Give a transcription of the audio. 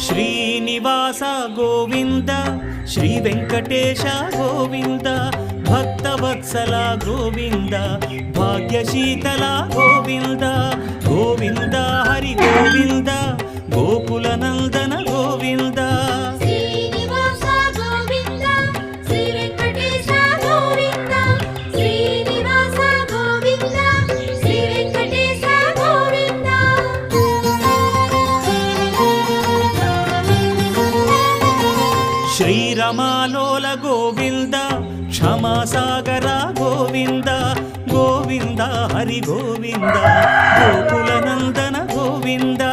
Srinivasa Govinda Shri Venkatesha Govinda Bhaktavatsala Govinda భాగ్యశీతల Govinda Govinda Hari Govinda Gokula Nandana Govinda శ్రీరమాలోల Govinda క్షమాసాగర Govinda Govinda Hari Govinda Gokula Nandana Govinda